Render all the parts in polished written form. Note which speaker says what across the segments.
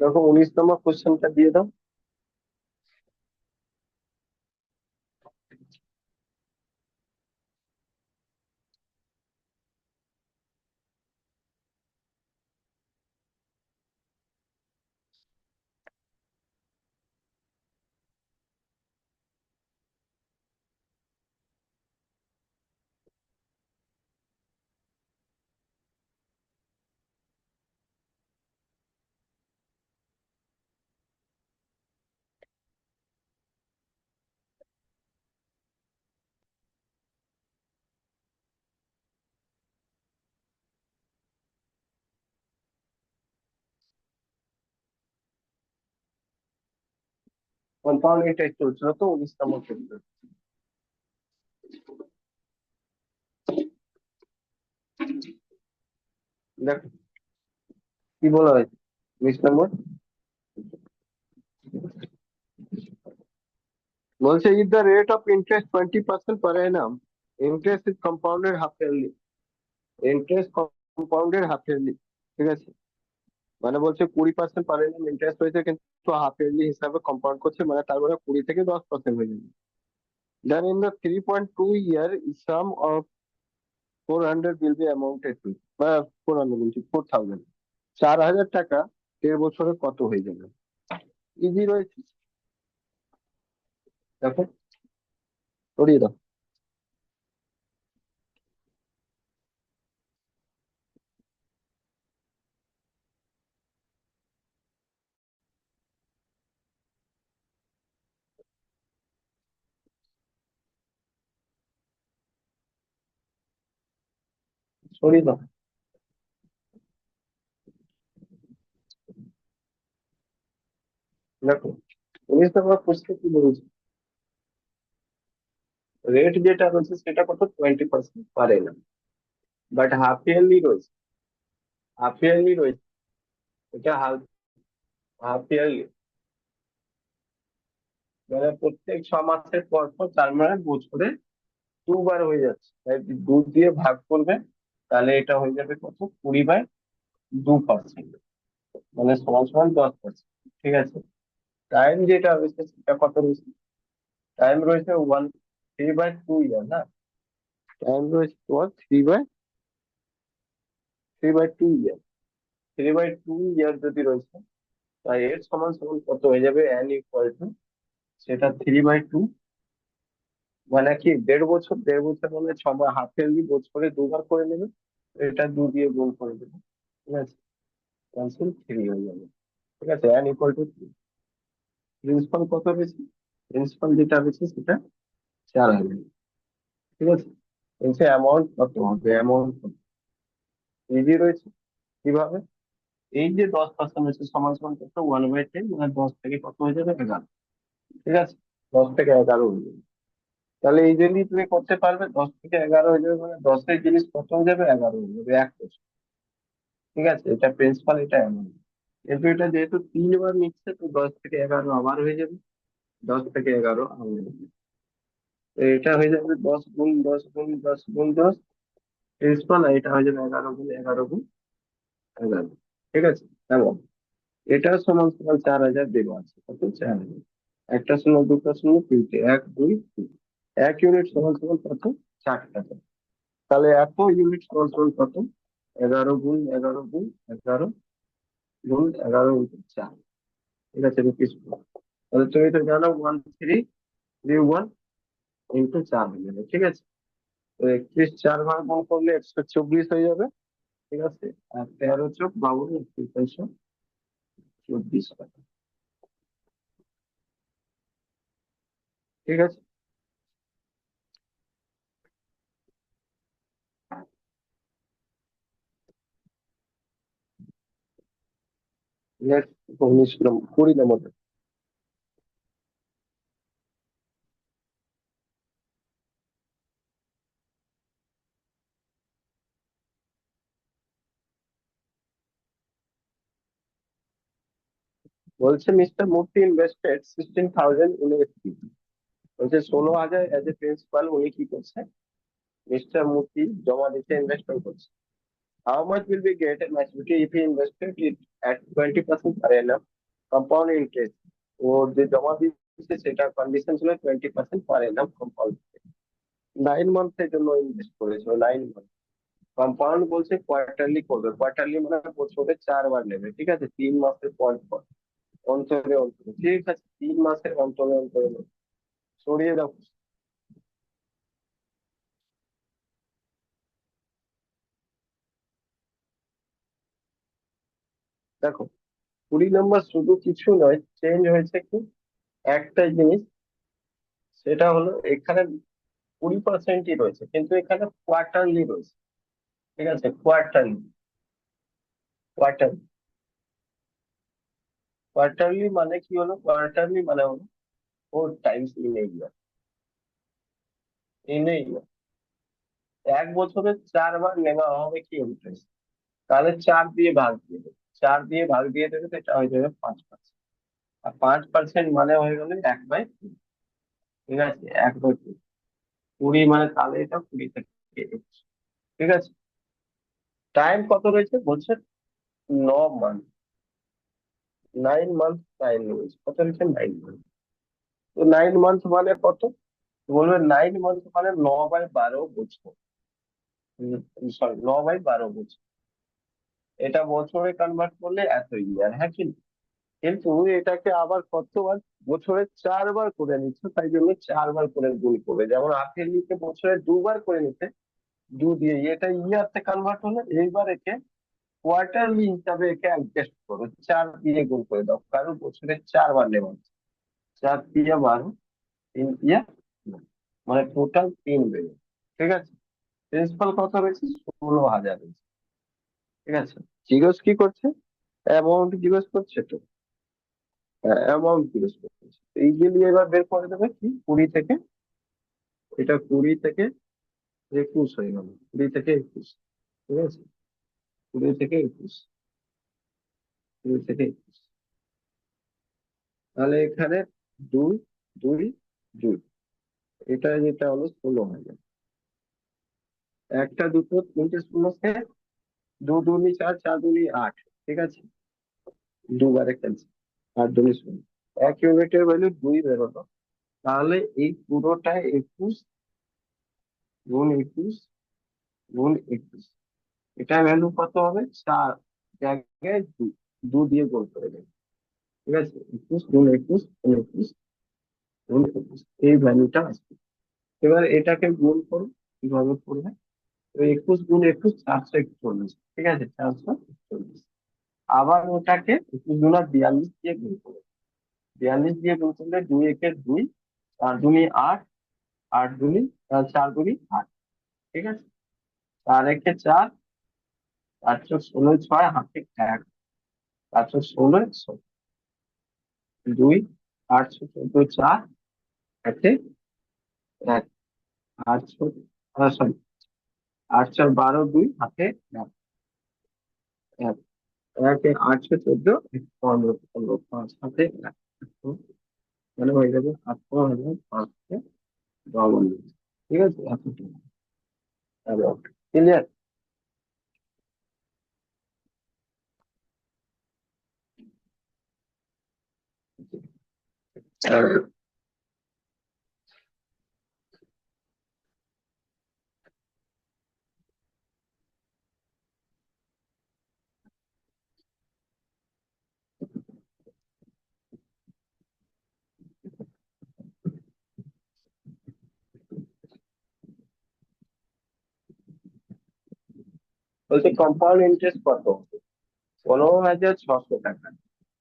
Speaker 1: দেখো 19 নম্বর কোশ্চেনটা দিয়ে দাও। কম্পাউন্ড ইন্টারেস্ট চলছিল তো 19 নম্বর ক্ষেত্রে। দেখো কি বলা হয়েছে 19 নম্বর। বলছে if the rate of interest 20% per annum, interest is compounded half yearly. Interest compounded half yearly, ঠিক আছে। মানে বলছে 20% পার annum ইন্টারেস্ট হয়েছে, কিন্তু হাফ ইয়ারলি হিসাবে কম্পাউন্ড করছে, মানে তার মানে 20 থেকে 10% হয়ে যাবে। দেন in the 3.2 year sum of 400 will be amounted to, বা 400 বলছি 4000, 4000 টাকা 13 বছরে কত হয়ে যাবে। ইজি রয়েছে। দেখো সরিয়ে দাও। সরিয়ে দাও। দেখো 19 নম্বর প্রশ্ন কি বলছে, রেট যেটা রয়েছে সেটা কত 20% পারে না, বাট হাফ ইয়ারলি রয়েছে। হাফ ইয়ারলি রয়েছে, এটা হাফ হাফ ইয়ারলি, মানে প্রত্যেক 6 মাসের পর পর, তার মানে বছরে দুবার হয়ে যাচ্ছে, তাই 2 দিয়ে ভাগ করবে, তাহলে এটা হয়ে যাবে কত 20/2%, মানে সমান সমান 10%। ঠিক আছে। টাইম যেটা রয়েছে সেটা কত রয়েছে, টাইম রয়েছে 3/2 ইয়ার না, টাইম রয়েছে তোমার 3/2 ইয়ার। 3/2 ইয়ার যদি রয়েছে, তাই এর সমান সমান কত হয়ে যাবে, n ইকুয়াল টু, সেটা 3/2, মানে কি 1.5 বছর, 1.5 বছর মানে 6 মাস, হাফ ইয়ারলি বছরে দুবার করে নেবে, এটা 2 দিয়ে গুণ করে দেবে। ঠিক আছে, ক্যান্সেল 3 হয়ে যাবে। ঠিক আছে, n ইকুয়াল টু 3। প্রিন্সিপাল কত রয়েছে, প্রিন্সিপাল যেটা রয়েছে সেটা 4000। ঠিক আছে, বলছে অ্যামাউন্ট কত হবে, অ্যামাউন্ট ইজি রয়েছে। কিভাবে, এই যে 10% হচ্ছে সমান সমান কত 1/10, মানে 10 থেকে কত হয়ে যাবে 11। ঠিক আছে, 10 থেকে 11 হয়ে যাবে। তাহলে এই জন্যই তুমি করতে পারবে, 10 থেকে 11 হয়ে যাবে, মানে 10-এর জিনিস কত হয়ে যাবে, 11 হয়ে যাবে 1 বছর। ঠিক আছে, এটা প্রিন্সিপাল, এটা অ্যামাউন্ট। কিন্তু এটা যেহেতু 3 বার নিচ্ছে, তো 10 থেকে 11 আবার হয়ে যাবে, 10 থেকে 11 আবার হয়ে যাবে। তো এটা হয়ে যাবে 10 গুণ 10 গুণ 10 গুণ 10, প্রিন্সিপাল, আর এটা হয়ে যাবে 11 গুণ 11 গুণ 11। ঠিক আছে, এবং এটা সমান সমান 4000 দেওয়া আছে, কত 4000। একটা শূন্য, দুটো শূন্য, তিনটে, 1 2 3, 1 ইউনিট সমান সমান কত, 4 টাকা। তাহলে এত ইউনিট সমান সমান কত, 11 গুণ 11 গুণ 11 গুণ 11 ইন্টু 4। ঠিক আছে, রুপিস। তাহলে তুমি তো জানো 1331 ইন্টু 4 হয়ে যাবে। ঠিক আছে, তো 31 4 বার গুণ করলে 124 হয়ে যাবে। ঠিক আছে, আর 13 চোখ 52, 3124 টাকা। ঠিক আছে, নেক্সট 19 নম্বর, 20 নম্বর। বলছে মিস্টার মূর্তি ইনভেস্টেড 16,000 ইন এসপিপি। বলছে 16,000 এজ এ প্রিন্সিপাল উনি কি করছে, মিস্টার মূর্তি জমা দিচ্ছে, ইনভেস্টমেন্ট করছে। How much will be get a maturity if he invested it at 20% per annum compound interest? ও যে জমা দিচ্ছে সেটা কন্ডিশন ছিল 20% পার অ্যানাম কম্পাউন্ড। 9 মান্থের জন্য ইনভেস্ট করেছে, 9 মান্থ। কম্পাউন্ড বলছে কোয়ার্টারলি করবে, কোয়ার্টারলি মানে বছরে 4 বার নেবে, ঠিক আছে, 3 মাসের পর পর, অন্তরে অন্তরে, ঠিক আছে, 3 মাসের অন্তরে অন্তরে নেবে। সরিয়ে দাও। দেখো, 20 নম্বর শুধু কিছু নয়, চেঞ্জ হয়েছে কি একটাই জিনিস, সেটা হলো এখানে 20%ই রয়েছে, কিন্তু এখানে কোয়ার্টারলি রয়েছে, ঠিক আছে, কোয়ার্টারলি। কোয়ার্টারলি কোয়ার্টারলি মানে কি হলো, কোয়ার্টারলি মানে হলো 4 times in a year. In a year 1 বছরে 4 বার নেওয়া হবে কি ইন্টারেস্ট, তাহলে 4 দিয়ে ভাগ দিয়ে দেবে, 4 দিয়ে ভাগ দিয়ে দেবে, তো এটা হয়ে যাবে 5%। আর 5% মানে হয়ে গেলে 1/2, ঠিক আছে, 1/2। 20 মানে তাহলে এটা 20 থেকে 21, ঠিক আছে। টাইম কত রয়েছে বলছে, 9 মান্থ। 9 মান্থ টাইম রয়েছে, কত রয়েছে, 9 মান্থ। তো 9 মান্থ মানে কত, বলবে 9 মান্থ মানে 9/12 বছর। সরি, 9/12 বছর। এটা বছরে কনভার্ট করলে এত ইয়ার, হ্যাঁ কি না? কিন্তু এটাকে আবার কতবার, বছরে 4 বার করে নিচ্ছে, তাই জন্য 4 বার করে গুণ করবে। যেমন আঠেরোকে বছরে 2 বার করে নিতে, 2 দিয়ে, এটা ইয়ারতে কনভার্ট হলে এইবার একে কোয়ার্টারলি হিসাবে একে অ্যাডজাস্ট করো, 4 দিয়ে গুণ করে দাও, কারণ বছরে 4 বার নেওয়া হচ্ছে। 4 দিয়ে 12, 3 দিয়ে 9, মানে টোটাল 3 বেড়ে, ঠিক আছে। প্রিন্সিপাল কত রয়েছে, 16,000 রয়েছে, ঠিক আছে। জিজ্ঞেস কি করছে, অ্যামাউন্ট জিজ্ঞেস করছে তো, অ্যামাউন্ট জিজ্ঞেস করছে। এই যে নিয়ে এবার বের করে দেবে কি, 20 থেকে, এটা 20 থেকে 21 হয়ে গেল, 20 থেকে 21, ঠিক আছে, 20 থেকে 21, 20 থেকে 21, তাহলে এখানে 2, 2, 2, এটা যেটা হলো 16,000। একটা, দুটো, তিনটে শূন্যকে 2 দুনি 4, 4 দুনি 8, ঠিক আছে, 2 বারে ক্যান্সেল, 8 দুনি 0, 1 ইউনিটের ভ্যালু 2 বেরোলো। তাহলে এই পুরোটা 21 গুণ 21 গুণ 21, এটা ভ্যালু কত হবে, 4 জায়গায় 2, 2 দিয়ে গুণ করে দেবে, ঠিক আছে, 21 গুণ 21 গুণ 21 গুণ 21, এই ভ্যালুটা আসবে। এবার এটাকে গুণ করো, কিভাবে করবে, তো 21 গুণ 21, 441, ঠিক আছে, 441। আবার ওটাকে 21 গুণা 42 দিয়ে গুণ করবে, 42 দিয়ে গুণ করলে 2 একে 2, 4 দুনি 8, 8 দুনি, 4 দুনি 8, ঠিক আছে, 4 একে 4, 416, 6 হাতে 1, 416, 2, 814, 4 হাতে 1, 800, সরি, 8 4 12, 2 হাতে 1, 1 814, 15 15, 5 হাতে 1, মানে হয়ে যাবে 58,552, ঠিক আছে, এতটুকু ক্লিয়ার। বলছে কম্পাউন্ড ইন্টারেস্ট কত, 15,600 টাকা,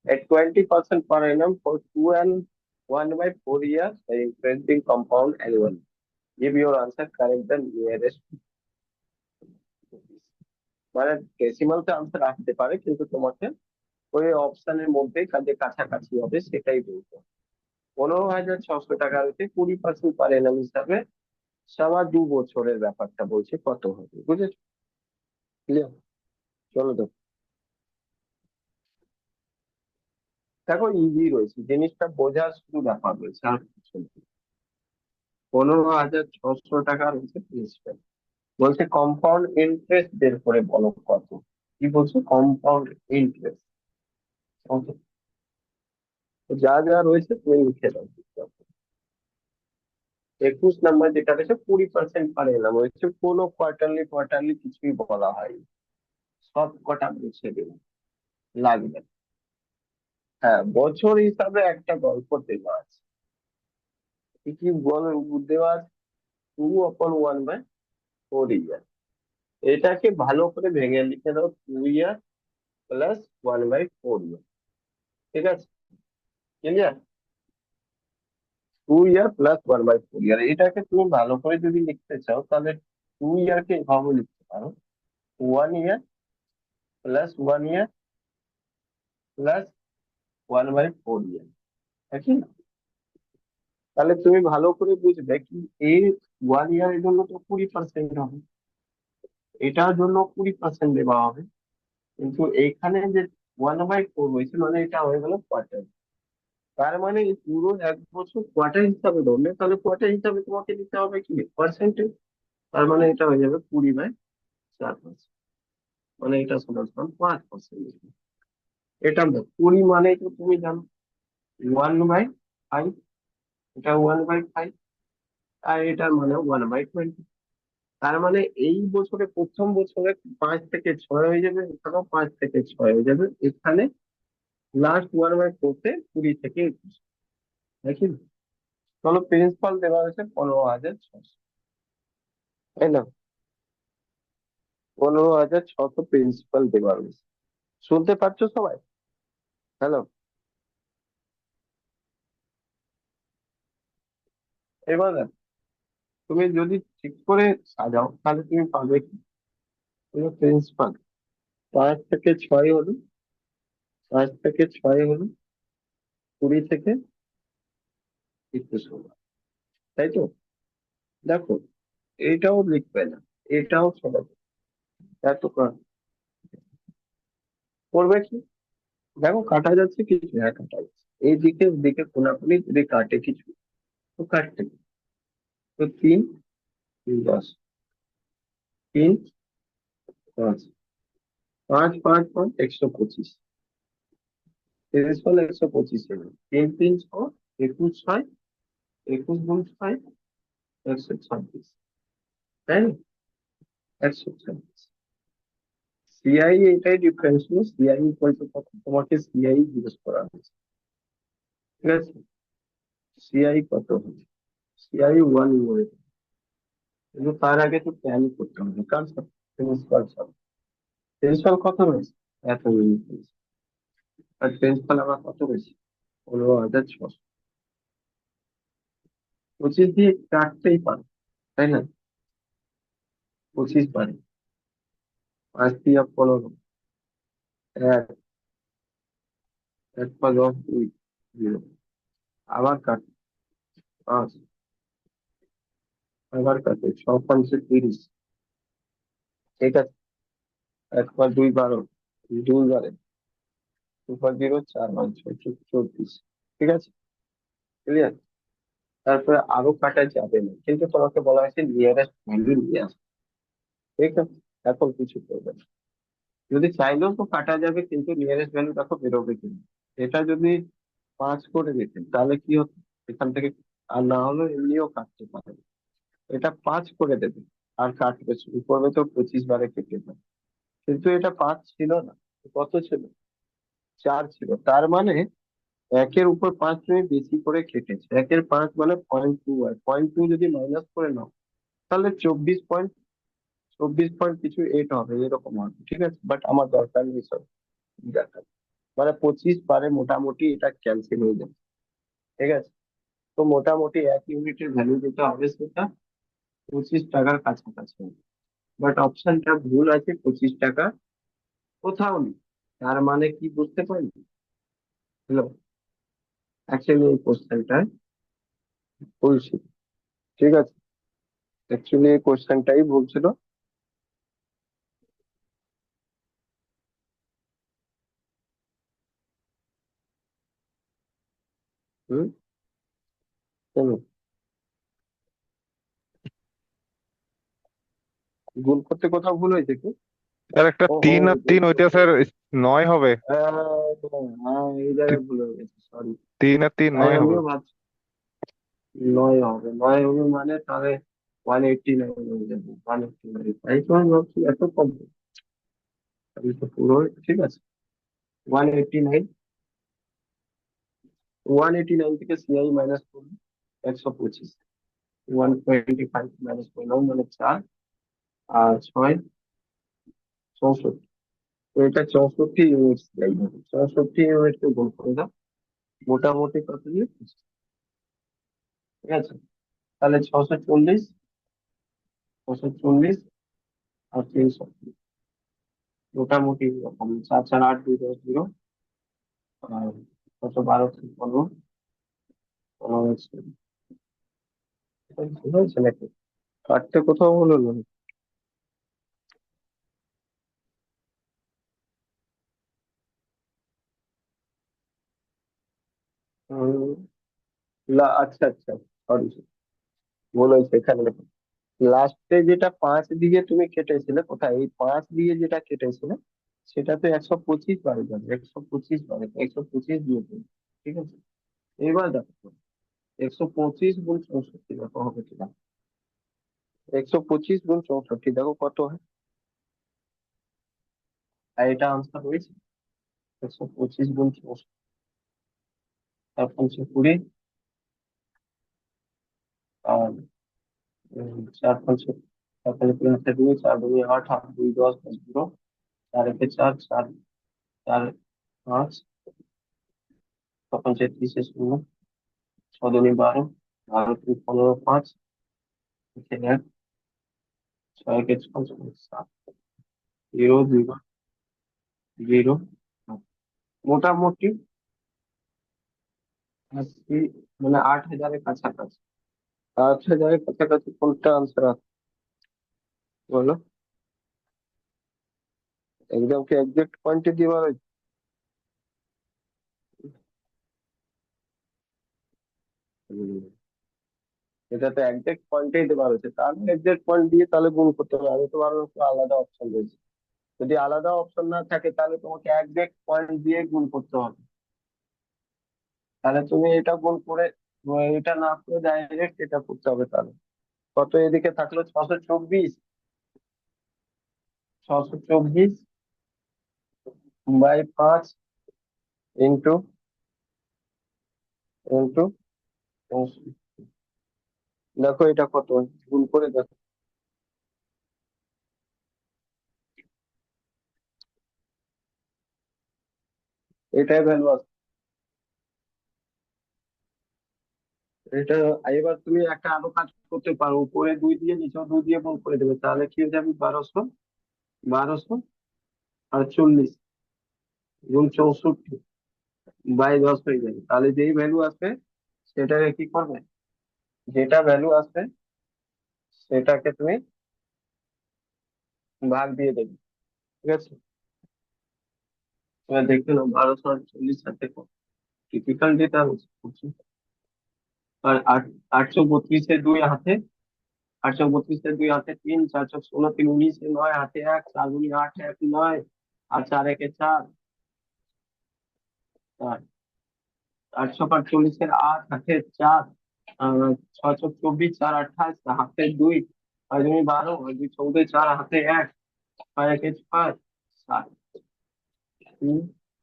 Speaker 1: at 20% per annum for 2 and 1/4 years, the interest being compound annually. Give your answer, correct the nearest. মানে ডেসিমালতে আনসার আসতে পারে, কিন্তু তোমাকে ওই অপশনের মধ্যে কাজে কাছাকাছি হবে সেটাই বলতে হবে। 15,600 টাকা হচ্ছে 20% পার এনাম হিসাবে, সারা 2 বছরের ব্যাপারটা বলছে কত হবে, বুঝেছো, ক্লিয়ার। চলো দেখো, দেখো ইজি রয়েছে জিনিসটা, বোঝার শুধু ব্যাপার রয়েছে, আর কিছু না। 15,600 টাকা রয়েছে প্রিন্সিপাল। বলছে কম্পাউন্ড ইন্টারেস্ট বের করে বলো কত। কি বলছো? Compound interest. ওকে, যা যা রয়েছে তুমি লিখে দাও। 21 নাম্বার যেটা রয়েছে 20% পার এলাম হয়েছে, কোনো কোয়ার্টারলি কোয়ার্টারলি কিছুই বলা হয়নি, সব কটা মুছে দিলাম, লাগবে না। হ্যাঁ, বছর হিসাবে একটা গল্প দেওয়া আছে। কি কি দেওয়া আছে? 2/1/4 ইয়ার। এটাকে ভালো করে ভেঙে লিখে দাও, 2 ইয়ার প্লাস 1/4 ইয়ার। ঠিক আছে, ক্লিয়ার? 2 ইয়ার প্লাস 1/4 ইয়ার, এটাকে তুমি ভালো করে যদি লিখতে চাও তাহলে 2 ইয়ারকে এভাবে লিখতে পারো, 1 ইয়ার প্লাস 1 ইয়ার প্লাস 1/4 ইয়ার। ঠিক না? তাহলে তুমি ভালো করে বুঝবে কি, এই 1 ইয়ারের জন্য তো 20% হবে, এটার জন্য 20% দেওয়া হবে, কিন্তু এইখানে যে 1/4 হয়েছে মানে এটা হয়ে গেল কোয়ার্টার। তার মানে এই পুরো 1 বছর কোয়ার্টার হিসাবে ধরলে, তাহলে কোয়ার্টার হিসাবে তোমাকে দিতে হবে কি পার্সেন্টেজ। তার মানে এটা হয়ে যাবে 20/4%, মানে এটা সমান সমান 5%। এটা 20 মানে তো তুমি জানো 1/5, এটা 1/5, আর এটার মানে 1/20। তার মানে এই বছরে প্রথম বছরে 5 থেকে 6 হয়ে যাবে, এখানেও 5 থেকে 6 হয়ে যাবে, এখানে লাস্ট 1/4 20 থেকে 21। দেখি, চলো প্রিন্সিপাল দেওয়া হয়েছে 15,600, তাই না? 15,600 প্রিন্সিপাল দেওয়া হয়েছে। শুনতে পাচ্ছ সবাই? হ্যালো? এবার দেখো, তুমি যদি ঠিক করে সাজাও তাহলে তুমি পাবে কি, প্রিন্সিপাল 5 থেকে 6 হলো, 5 থেকে 6 হলো 20 থেকে 21 হলো, তাই তো? দেখো, এটাও লিখবে না, এটাও সবাই এত করবে কি? দেখো কাটা যাচ্ছে কিছু, হ্যাঁ কাটা যাচ্ছে, এই দিকে ওদিকে কোনাকুনি যদি কাটে কিছু, তো কাটতে হবে। তো 3 3 10, 3 5, 5 5 5 125, 30 হলো 125 হলো, 3 3 6, 21 6, 21 গুণ 6, 126, তাই না? 126। সিআই, এটাই ডিফারেন্স ছিল, সিআই ইকুয়াল টু কত, তোমাকে সিআই জিজ্ঞেস করা হয়েছে। ঠিক আছে, সিআই কত হচ্ছে? সিআই 1 ইউনিট, কিন্তু তার আগে তো প্ল্যান করতে হবে, কার সাথে? প্রিন্সিপাল সাথে। প্রিন্সিপাল কত রয়েছে? এত ইউনিট রয়েছে। আর প্রিন্সিপাল আবার কত রয়েছে? 15,600। 25 দিয়ে কাটতেই পারে, তাই না? 25 পারে, 5 দিয়ে 15, এক, 1 5 2 0, আবার কাট 5, আবার কাটে 6 5 30। ঠিক আছে, 1 5 2 12, 2 বারে 2 5 0 4 5 6 24। ঠিক আছে, ক্লিয়ার? তারপরে আরো কাটা যাবে না, কিন্তু তোমাকে বলা হয়েছে নিয়ারেস্ট ভ্যালু নিয়ে আসো। ঠিক আছে, এখন কিছু করবে না, যদি চাইলেও তো কাটা যাবে, কিন্তু নিয়ারেস্ট ভ্যালু দেখো বেরোবে কিনা। এটা যদি 5 করে দিতেন তাহলে কি হতো এখান থেকে, আর না হলে এমনিও কাটতে পারে। এটা 5 করে দেবে, আর কাটবে শুরু করবে তো 25 বারে কেটে যাবে। কিন্তু এটা 5 ছিল না, কত ছিল? 4 ছিল, তার মানে একের উপর 5 তুমি বেশি করে কেটেছে, একের 5 মানে 0.2, আর 0.2 যদি মাইনাস করে নাও তাহলে 24 পয়েন্ট কিছু 8 হবে, এরকম হবে। ঠিক আছে, বাট আমার দরকার নেই সব দেখা, মানে 25 বারে মোটামুটি এটা ক্যান্সেল হয়ে যাবে। ঠিক আছে, তো মোটামুটি 1 ইউনিটের ভ্যালু যেটা হবে সেটা 25 টাকার কাছাকাছি হবে। বাট অপশনটা ভুল আছে, 25 টাকা কোথাও নেই। তার মানে কি বুঝতে পারলি? হ্যালো? অ্যাকচুয়ালি এই কোশ্চেনটা ভুল ছিল। ঠিক আছে, অ্যাকচুয়ালি এই কোশ্চেনটাই ভুল ছিল। হুম, কেন? গুণ করতে কোথাও ভুল হয়েছে কি?
Speaker 2: স্যার একটা
Speaker 1: ওহো,
Speaker 2: 3 আর 3
Speaker 1: গুণ
Speaker 2: ওইটা
Speaker 1: করতে,
Speaker 2: স্যার 9 হবে।
Speaker 1: হ্যাঁ, হ্যাঁ, এই জায়গায় ভুল হয়ে গেছে, সরি।
Speaker 2: 3 আর 3
Speaker 1: তাই
Speaker 2: 9 হবে।
Speaker 1: আমিও ভাবছি 9 হবে মানে তাহলে 189 হয়ে যাবে, 189, তাই তো আমি ভাবছি এত কম। আমি তো পুরো ঠিক আছে। 189, 189 থেকে সিআই মাইনাস করবো 125, 125 মাইনাস করলাম মানে 4, আর 6, 64। তো এটা 64 ইউনিট সিআই হবে, 64 ইউনিট কে গুণ করে দাও, মোটামুটি কত দিয়ে 25, ঠিক আছে। তাহলে 640, 640 আর 300, মোটামুটি এরকম 4, 4, 8, 2, 10, 0, আর কত 12, 15, 15, হয়েছে নাকি? কাটতে কোথাও হলো না। উম, আচ্ছা আচ্ছা, সরি, ভুল হয়েছে এখানে দেখো। লাস্টে যেটা 5 দিয়ে তুমি কেটেছিলে, কোথায় এই 5 দিয়ে যেটা কেটেছিলে, সেটা তো 125 বারে যাবে, 125 বারে, 125 দিয়ে দেবে, ঠিক আছে। এবার দেখো 125 গুণ 64 দেখো হবে কিনা। 125 গুণ 64 দেখো কত হয়, আর এটা আনসার হয়েছে 125 গুণ 64, তার 520, আর 4, 5, 4, 5, 2, 4, 2, 8, 8, 2, 10, 10, 0, 4, 1, 4, 4, 4, 5, তখন 33, 0, 6, 2, 12, 12, 3, 15, 5, 1, 6, 1, 6, 7, 0, 0, 0, মোটামুটি 80, মানে 8,000-এর কাছাকাছি, 8,000-এর কাছাকাছি কোনটা আনসার আছে বলো? একদম কি এক্সাক্ট পয়েন্টে দিয়ে বলো? এটা তো একজ্যাক্ট পয়েন্টেই দেওয়া রয়েছে, তাহলে একজ্যাক্ট পয়েন্ট দিয়ে তাহলে গুণ করতে হবে, আমি তো আরো একটু আলাদা অপশন রয়েছে। যদি আলাদা অপশন না থাকে তাহলে তোমাকে একজ্যাক্ট পয়েন্ট দিয়ে গুণ করতে হবে। তাহলে তুমি এটা গুণ করে, এটা না করে ডাইরেক্ট এটা করতে হবে। তাহলে কত এদিকে থাকলো? 624, 624 বাই 5 ইন্টু ইন্টু 65। দেখো এটা কত হয়? গুণ করে দেখো। এটাই ভ্যালু আছে। এটা এবার তুমি একটা আরো কাজ করতে পারো, উপরে 2 দিয়ে নিচেও 2 দিয়ে গুণ করে দেবে, তাহলে কি হয়ে যাবে? 1200, 1248 গুণ 64 বাই 10 হয়ে যাবে। তাহলে যেই ভ্যালু আসবে সেটাকে কি করবে, যেটা ভ্যালু আসবে সেটাকে তুমি ভাগ দিয়ে দেবে, ঠিক আছে। এবার দেখে নাও 1248 সাথে টিপিক্যাল যেটা হচ্ছে আর 832 হাতে, 832 হাতে 3, 4, 16, 3, 19, 9 হাতে 1, 4, 8, 1, 9, আর 4, 1, 4, 848 8 হাতে 4, 6, 4, 24, 4, 28, হাতে 2, 5, 12, 2, 14, 4 হাতে 1, 6, 1, 6, 7,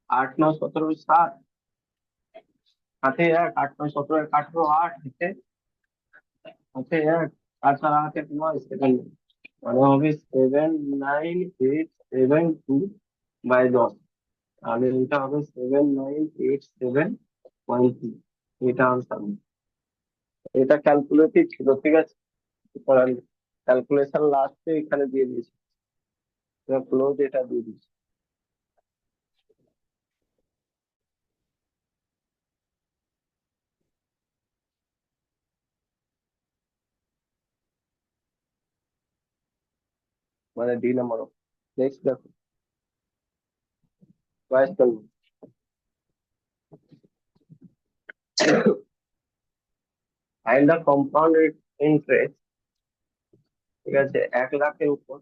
Speaker 1: 8, 9, 17, 7 হাতে 1, 8, 9, 17, 18, 8 হাতে হাতে 1, 4, 4 হাতে 9, 7, মানে হবে 7987 বাই 10, তাহলে এটা হবে 7987.3, এটা আনসার। এটা ক্যালকুলেটিভ ছিল, ঠিক আছে, ক্যালকুলেশন লাস্টে এখানে দিয়ে দিয়েছি, ক্লোজ এটা দিয়ে দিয়েছি। মানে ডি নাম্বার। নেক্সট দেখো, 22 ফাইন্ড দ্য কম্পাউন্ড ইন্টারেস্ট, ঠিক আছে, 1 লাখের উপর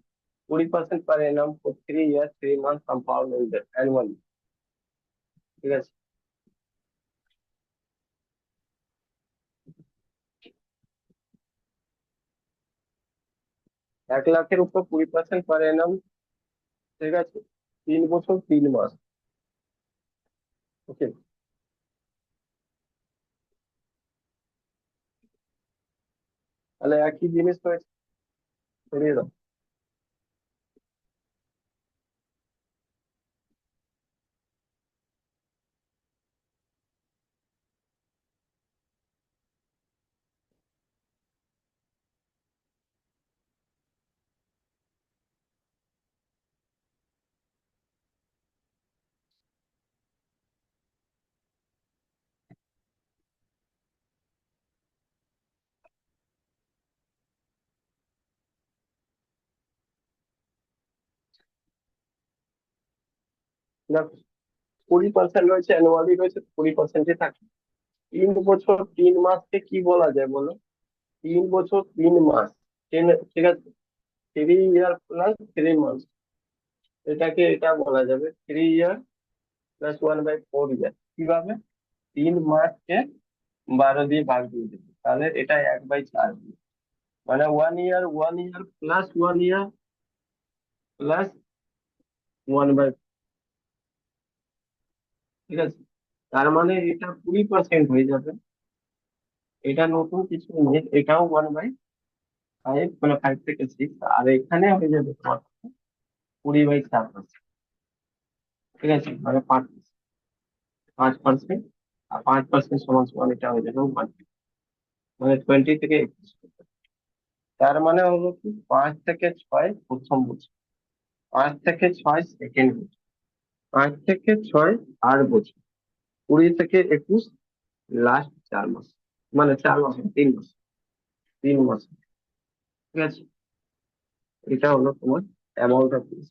Speaker 1: 20% per annum for 3 years, 3 months compound interest annually. ঠিক আছে? 1 লাখের উপর 20% per annum, ঠিক আছে, 3 বছর 3 মাস। ওকে, তাহলে একই জিনিস হয়েছে, সরিয়ে দাও। দেখো, 20% রয়েছে, অ্যানুয়ালি রয়েছে, 20%ই থাকে। 3 বছর 3 মাসকে কি বলা যায় বলো? 3 বছর 3 মাস, ঠিক আছে, 3 ইয়ার প্লাস 3 মান্থ, এটাকে এটা বলা যাবে 3 ইয়ার প্লাস 1/4 ইয়ার। কিভাবে? 3 মাসকে 12 দিয়ে ভাগ দিয়ে দেবে, তাহলে এটা 1/4 হবে। মানে 1 ইয়ার, 1 ইয়ার প্লাস 1 ইয়ার প্লাস 1/, ঠিক আছে, তার মানে এটা 20% হয়ে যাবে। এটা নতুন কিছু নেই, এটাও 1/5, মানে 5 থেকে 6, আর এখানে হয়ে যাবে তোমার 20/4, ঠিক আছে, মানে 5%, আর 5% সমান সমান এটা হয়ে যাবে 1, মানে 20 থেকে 21। তার মানে হলো কি, 5 থেকে 6 প্রথম বছর, 5 থেকে 6 সেকেন্ড বছর, 5 থেকে 6 থার্ড বছর, 20 থেকে 21 লাস্ট 4 মাস, মানে 4 মাস, 3 মাস, 3 মাস, ঠিক আছে। এটা হলো তোমার অ্যামাউন্ট অফ ফিস।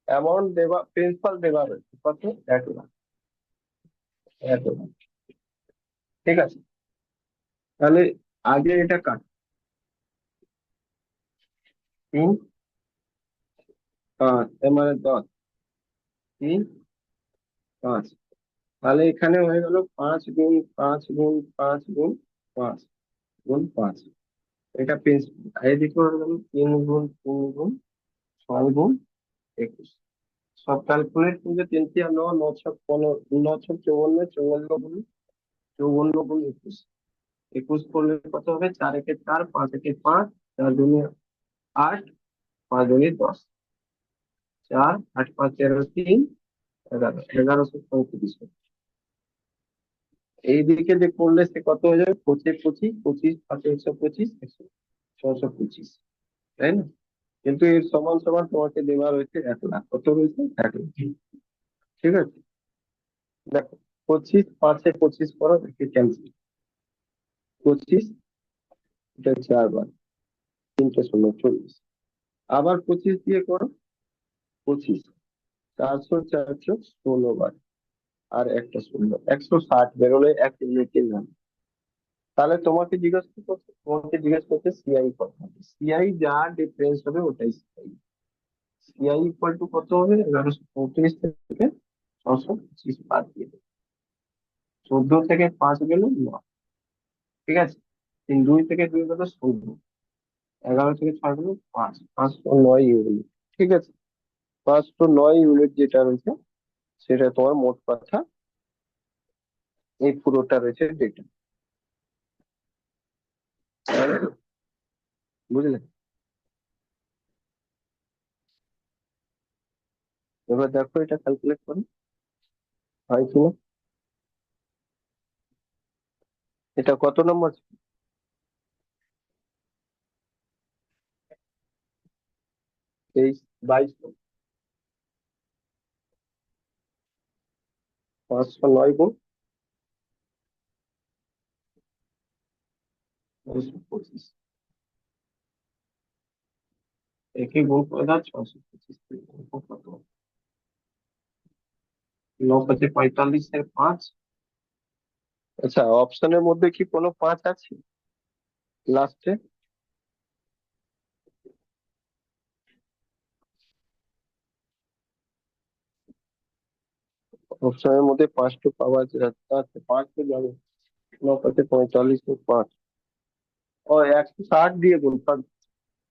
Speaker 1: অ্যামাউন্ট দেওয়া, প্রিন্সিপাল দেওয়া রয়েছে কত? 1 লাখ, 1 লাখ, ঠিক আছে। তাহলে আগে এটা কাট, 3 5, এর মানে 10, 3 5, তাহলে এখানে হয়ে গেল 5 গুণ 5 গুণ 5 গুণ 5, এটা প্রিন্সিপাল। এদিকে হয়ে গেল 3 গুণ 3 গুণ 6 গুণ 21। সব ক্যালকুলেট করলে 3 3 আর 9 9 6 15, 9 6 54, 54 গুণ 21, 21 করলে কত হবে? 4 একে 4, 5 একে 5, 4 দুগুণে 8, 5 দুগুণে 10, 4 8 5 13 3, 11, 1135। এইদিকে যে করলে সে কত হয়ে যাবে? 25 25 25 5 125, 625, তাই না? কিন্তু এর সমান সমান তোমাকে দেওয়া রয়েছে 1 লাখ। কত রয়েছে? 1 লাখ, ঠিক আছে। দেখো, 25 5 এ 25 করো, একে ক্যান্সেল, 25, এটা 4 বার, 3 × 0 = 40, আবার 25 দিয়ে করো, 25, 400 400 16 বার, আর একটা 0, 160 বেরোলে 1 ইউনিটের দাম। তাহলে তোমাকে জিজ্ঞেস করছে সিআই কত হবে। সিআই যা ডিফারেন্স হবে ওটাই সিআই। সিআই ইকুয়াল টু কত হবে? 1135 থেকে 625 বাদ দিয়ে দেবে। 14 থেকে 5 গেল 9, ঠিক আছে, 2 থেকে 2 গেল 16, 11 থেকে 6 গেল 5, 509 ইউনিট, ঠিক আছে। 509 ইউনিট যেটা রয়েছে, সেটা তোমার মোট কথা এই পুরোটা রয়েছে ডেটা, বুঝলে? এবার দেখো এটা ক্যালকুলেট করে হয় কিনা। এটা কত নম্বর? 23 22, 509 গুণ 225, একে গুণ করে দাও 625, কত? 9 5 45 এর 5। আচ্ছা, অপশনের মধ্যে কি কোনো 5 আছে লাস্টে? অপশনের মধ্যে 5টো পাওয়া যাচ্ছে, আচ্ছা 5 তো যাবে, 9 × 5 = 5, ও 160 দিয়ে গুণ,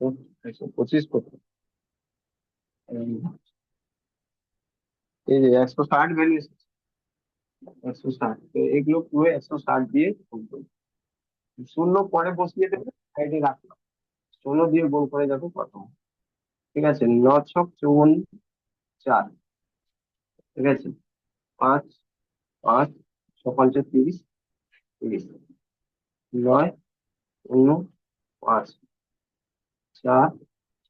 Speaker 1: 125 কত, উম, এই যে 160 ভ্যালু, 160, তো এগুলো পুরো 160 দিয়ে গুণ করবে। শূন্য পরে বসিয়ে দেবে, সাইডে রাখলাম, 16 দিয়ে গুণ করে দেখো কত হয়। ঠিক আছে, 9×4 = 4, ঠিক আছে, 5, 5, 6×5 = 30, 30, 9, 5, 4,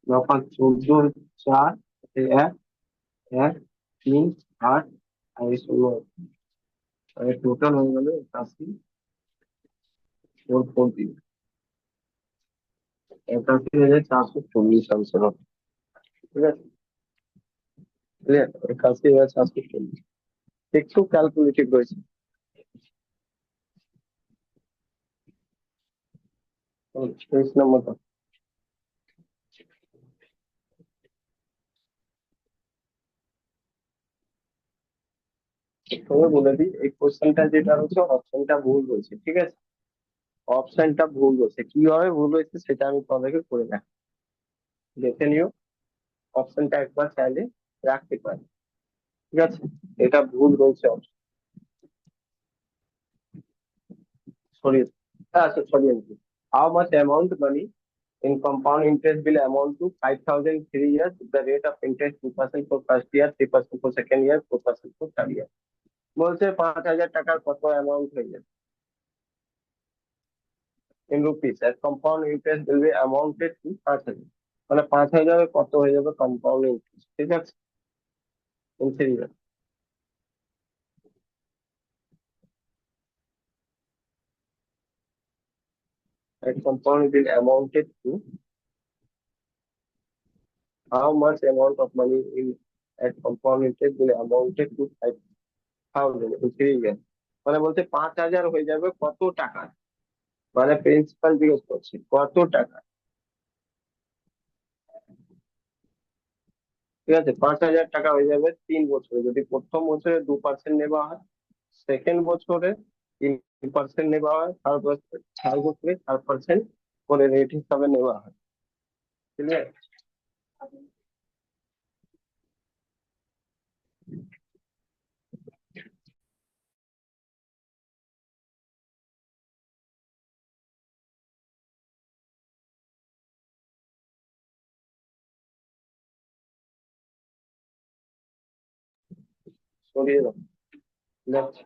Speaker 1: 9×5 = 14, 4, 1, 1, 3, 8, আর এই 16, টোটাল হয়ে গেল 81, 443, 81,440 আনসার হবে। ঠিক আছে, ক্লিয়ার, 81,440, একটু ক্যালকুলেটিভ রয়েছে। 23 নম্বরটা তবে বলে দিই, এই কোশ্চেনটা যেটা হচ্ছে অপশনটা ভুল রয়েছে, ঠিক আছে, অপশনটা ভুল রয়েছে, কিভাবে ভুল হয়েছে সেটা আমি তোমাদেরকে করে দেখ, দেখে নিও, অপশনটা একবার চাইলে রাখতে পারি, ঠিক আছে, এটা ভুল রয়েছে অপশন, সরিয়ে, আচ্ছা সরিয়ে নিচ্ছি। How much amount money in compound interest will amount to 5,000 3 years. The rate of interest 2% for first year, 3% for second year, 4% for third year. বলছে 5,000 টাকার কত অ্যামাউন্ট হয়ে যাবে in rupees, as compound interest will be amounted to 5,000, মানে 5,000 কত হয়ে যাবে compound interest, ঠিক আছে, in 3 years. At compound will amounted to how much amount of money in at compound interest will amounted to 5,000 in 3 years. মানে বলছে 5,000 হয়ে যাবে কত টাকা, মানে প্রিন্সিপাল জিজ্ঞেস করছি কত টাকা, ঠিক আছে, 5,000 টাকা হয়ে যাবে 3 বছরে, যদি প্রথম বছরে 2% নেওয়া হয়, সেকেন্ড বছরে 3% নেওয়া হয়, থার্ড বছরে 4% করে রেট হিসাবে নেওয়া হয়, ক্লিয়ার। সরিয়ে দাও, নেক্সট,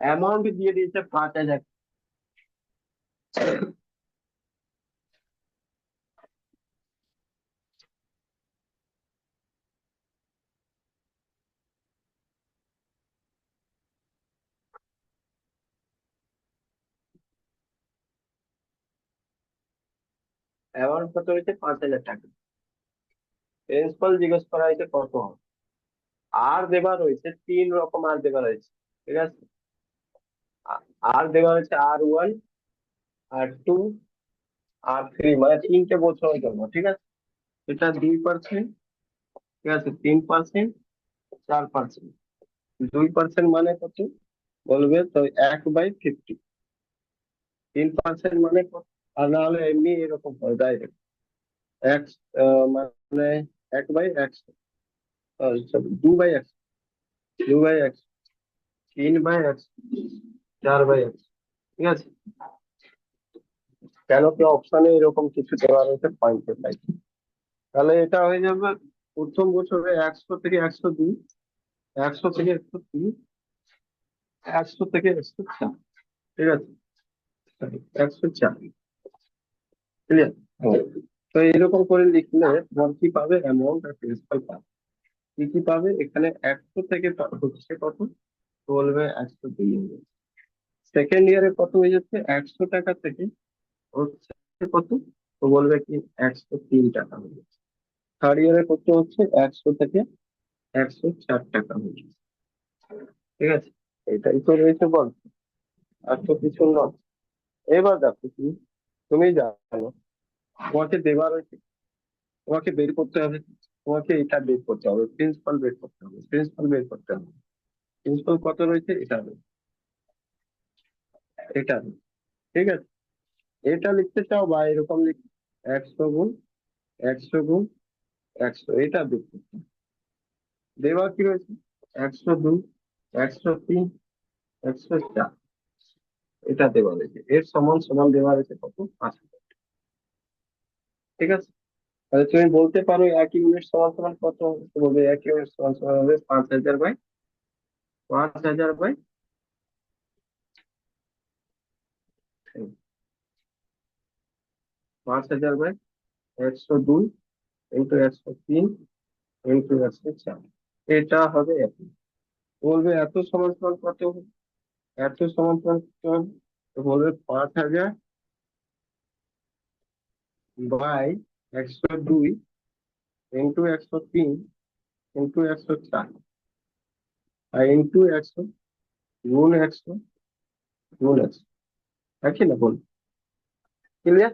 Speaker 1: অ্যামাউন্ট দিয়ে দিয়েছে 5,000, অ্যামাউন্ট কত হয়েছে 5,000 টাকা, প্রিন্সিপাল জিজ্ঞেস করা হয়েছে কত হবে, আর দেওয়া রয়েছে 3 রকম, আর দেওয়া রয়েছে, ঠিক আছে, আর দেওয়া হয়েছে R1, R2, R3, মানে 3টে বছরের জন্য, ঠিক আছে, এটা 2%, ঠিক আছে, 3%, 4%, 2% মানে কত বলবে তো, 1/50, 3% মানে কত, আর না হলে এমনি এরকম হয় ডাইরেক্ট, এক, মানে 1/100, 2/100, 2/100, 3/100, 4/100, ঠিক আছে, কেন কি অপশনে এরকম কিছু দেওয়া রয়েছে পয়েন্টের লাইন, তাহলে এটা হয়ে যাবে প্রথম বছরে 100 থেকে 102, 100 থেকে 103, 100 থেকে 104, ঠিক আছে, 104, ক্লিয়ার। তো এরকম করে লিখলে তোমার কি পাবে, অ্যামাউন্ট আর প্রিন্সিপাল পাবে, কি কি পাবে এখানে, 100 থেকে হচ্ছে কত, তো বলবে 102, সেকেন্ড ইয়ারে কত হয়ে যাচ্ছে 100 টাকা থেকে হচ্ছে কত, তো বলবে কি 103 টাকা হয়ে যাচ্ছে, থার্ড ইয়ারে কত হচ্ছে 100 থেকে 104 টাকা হয়ে যাচ্ছে, ঠিক আছে, এটাই তো রয়েছে বল, আর তো কিছু নয়। এবার দেখো তুমি, তুমি জানো তোমাকে দেওয়া রয়েছে তোমাকে বের করতে হবে, তোমাকে এটা বের করতে হবে, প্রিন্সিপাল বের করতে হবে, প্রিন্সিপাল বের করতে হবে। প্রিন্সিপাল কত রয়েছে, এটা রয়েছে, এটা রয়েছে। ঠিক আছে, এটা লিখতে চাও বা এরকম লিখ, 100 গুণ 100 গুণ 100, এটা বের করতে হবে। দেওয়া কি রয়েছে, 102, 103, 104, এটা দেওয়া রয়েছে। এর সমান সমান দেওয়া রয়েছে কত, 5,000। ঠিক আছে, তাহলে তুমি বলতে পারো এক ইউনিট সমান সমান কত হবে? তো বলবে এক ইউনিট সমান সমান হবে 5,000 by 5,000 by 5,000 by 102 into 103 into 104, এটা হবে এত। বলবে এত সমান সমান কত হবে? এত সমান সমান কত হবে? তো বলবে 5,000 বাই 102 ইন্টু 103 ইন্টু 104 আর ইন্টু 100 গুণ 100 গুণ 100, একই না বল? ক্লিয়ার?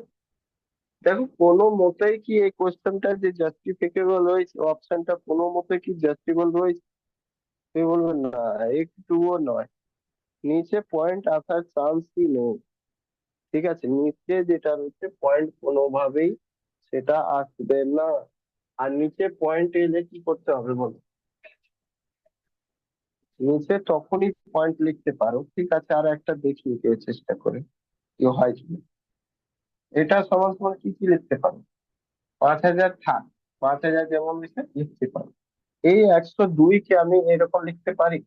Speaker 1: দেখো কোনো মতেই কি এই কোশ্চেনটা যে জাস্টিফিকেবল হয়েছে, অপশনটা কোনো মতে কি জাস্টিফিকেবল হয়েছে? তুমি বলবে না, একটুও নয়, নিচে পয়েন্ট আসার চান্সই নেই। ঠিক আছে, নিচে যেটা রয়েছে পয়েন্ট কোনোভাবেই সেটা আসবে না। আর নিচে পয়েন্ট এলে কি করতে হবে বলো? নিচে তখনই পয়েন্ট লিখতে পারো। ঠিক আছে, আর একটা দেখি কে চেষ্টা করে কি হয় কি। এটা সমান সমান কি কি লিখতে পারো? 5,000 থাক, 5,000 যেমন লিখে লিখতে পারো। এই 102 কে আমি এরকম লিখতে পারি,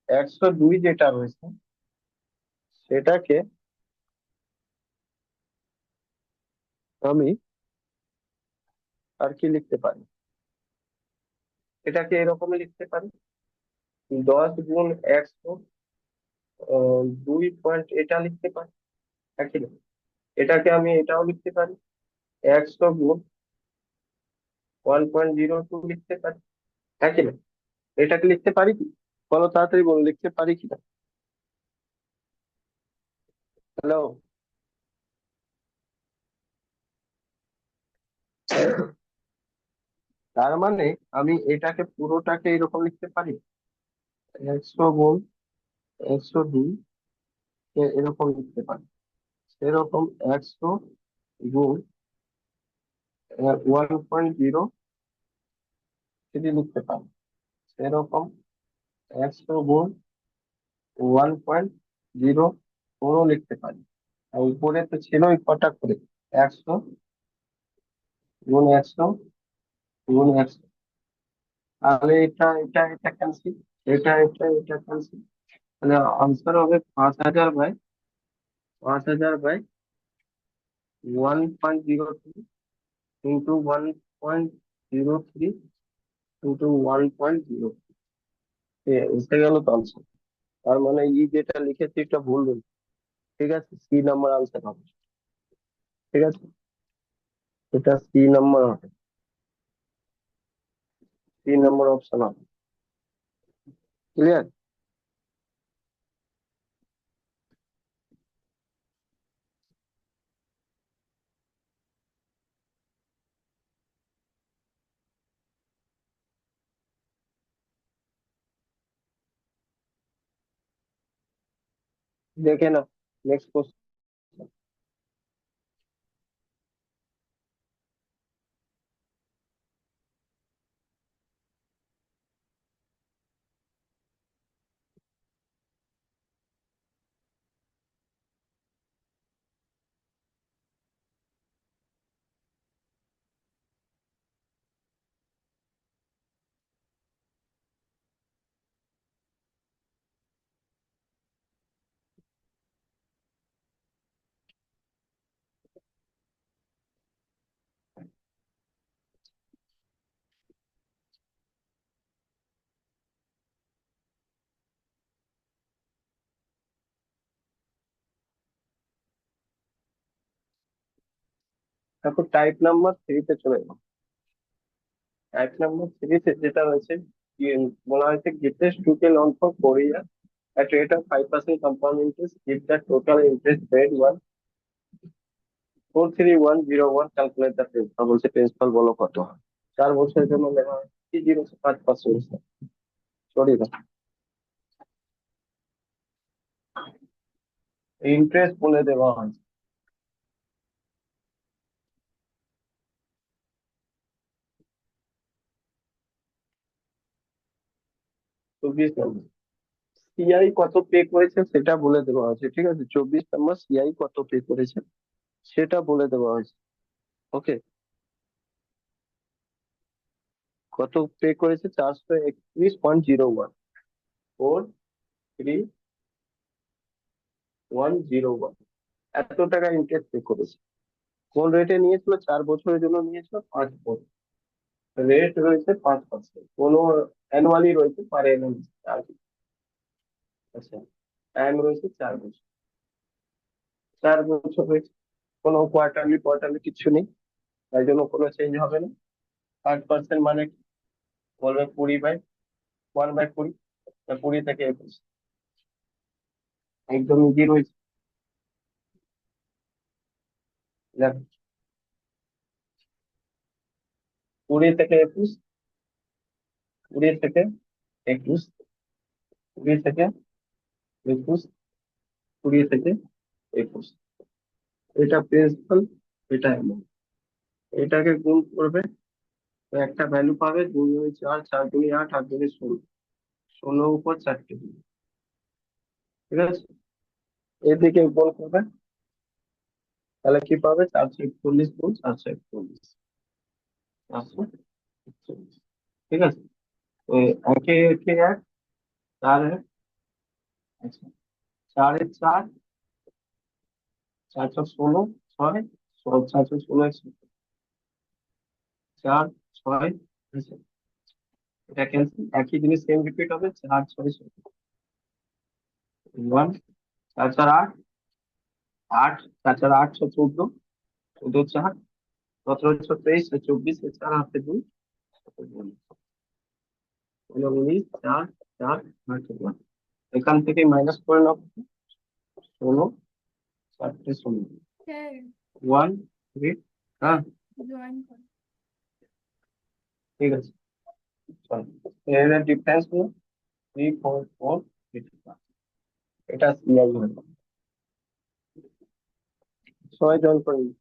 Speaker 1: 102 যেটা রয়েছে সেটাকে আমি আর কি লিখতে পারি, এটাকে এরকম লিখতে পারি, 10 গুণ 100, 2 এটা লিখতে পারি, একই না? এটাকে আমি এটাও লিখতে পারি, 100 গুণ 1.02 লিখতে পারি, একই না? এটাকে লিখতে পারি কি, বলো তাড়াতাড়ি বলো, লিখতে পারি কিনা? হ্যালো? তার মানে আমি এটাকে পুরোটাকে এরকম লিখতে পারি, 100 গুণ 102 এরকম লিখতে পারি, এরকম 100 গুণ 1.03 লিখতে পারি, এরকম 100 গুণ 1.04 লিখতে পারি। আর উপরে তো ছিলই কটা করে, 100 গুণ 100 গুণ 100, তাহলে এটা এটা এটা ক্যান্সেল, এটা এটা এটা ক্যান্সেল। তাহলে আনসার হবে 5,000 বাই 1.03 ইন্টু 1.03 ইন্টু 1.0, এসে গেল তো আনসার। তার মানে ই যেটা লিখেছি এটা ভুল বলছি। ঠিক আছে, সি নাম্বার আনসার হবে। ঠিক আছে, এটা সি নাম্বার হবে, সি নাম্বার অপশন হবে। ক্লিয়ার? দেখে না, নেক্সট কোশ্চেন। তারপর টাইপ নাম্বার 3 চলে যাবো। টাইপ নাম্বার 3 যেটা রয়েছে, কি বলা হয়েছে, greatest total loan for 4 years at rate of 5% compound interest if the total interest paid was 43101 calculate the principal, বলছে প্রিন্সিপাল বলো কত হয়। 4 বছরের জন্য লেখা হয় 305%। সরি না, ইন্টারেস্ট বলে দেওয়া হয় 24 নম্বর। সিআই কত পে করেছে সেটা বলে দেওয়া হয়েছে, ঠিক আছে। 24 নম্বর, সিআই কত পে করেছে সেটা বলে দেওয়া হয়েছে। ওকে, কত পে করেছে? 431.01, 43101, এত টাকা ইন্টারেস্ট পে করেছে। কোন রেটে নিয়েছিল? 4 বছরের জন্য নিয়েছিল 5%। রেট রয়েছে 5%, কোনো অ্যানুয়ালি রয়েছে পার অ্যানাম আর কি। আচ্ছা, টাইম রয়েছে 4 বছর। 4 বছর রয়েছে, কোনো কোয়ার্টারলি কোয়ার্টারলি কিছু নেই, তাই জন্য কোনো চেঞ্জ হবে না। 8% মানে কি? বলবে 20/1/20, 20 থেকে 21, একদম ইজি রয়েছে। দেখ, 20 থেকে 21, 20 থেকে 21, 20 থেকে 21, 20 থেকে 21, এটা প্রিন্সিপাল, এটা অ্যামাউন্ট। এটাকে গুণ করবে, তো একটা ভ্যালু পাবে। 2 2 4, 4 2 8, 8 2 16, 16 উপর 4টে, ঠিক আছে। এদিকে গুণ করবে, তাহলে কি পাবে? 441 গুণ 441, 441, ঠিক আছে। তো একে একে এক, 4 এক, আচ্ছা, 4 এ 4, 4 4 16, 6, 4 4 16, 4 6, আচ্ছা, এটা ক্যান্সেল, একই জিনিস সেম রিপিট হবে। 4 6 1, 4 4 8, 8, 4 4 8 6 14, 14 4, 17 6 23, 24, 4 হাতে 2, 19, 4 4 8 1, এখান থেকে মাইনাস করে নাও। 16, 4 16,
Speaker 3: স্যার
Speaker 1: 1 3, হ্যাঁ
Speaker 3: জয়েন কর।
Speaker 1: ঠিক আছে। চলো, এর ডিফারেন্স হলো 3 4 4, এটা সিআই হবে। সবাই জয়েন করে নিন।